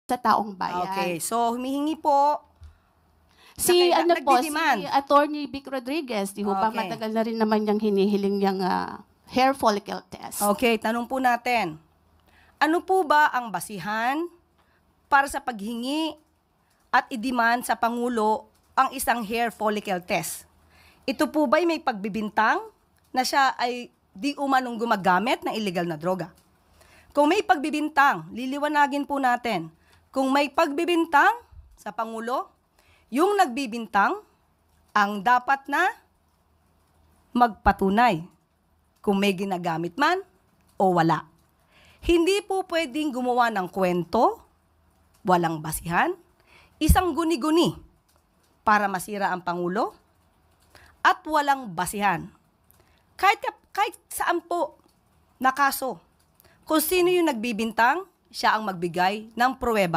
sa taong bayan. Okay, so humihingi po Si na ano po, si nagdi-demand. Attorney Vic Rodriguez, di ho ba Okay. matagal na rin naman niyang hinihiling niyang hair follicle test. Okay, tanong po natin. Ano po ba ang basihan para sa paghingi at i-demand sa Pangulo ang isang hair follicle test? Ito po ba'y may pagbibintang na siya ay di umanong gumagamit ng illegal na droga? Kung may pagbibintang, liliwanagin po natin. Kung may pagbibintang sa Pangulo, yung nagbibintang ang dapat na magpatunay kung may ginagamit man o wala. Hindi po pwedeng gumawa ng kwento, walang basihan, isang guni-guni para masira ang Pangulo, at walang basihan. Kahit saan po na kaso, kung sino yung nagbibintang, siya ang magbigay ng pruweba.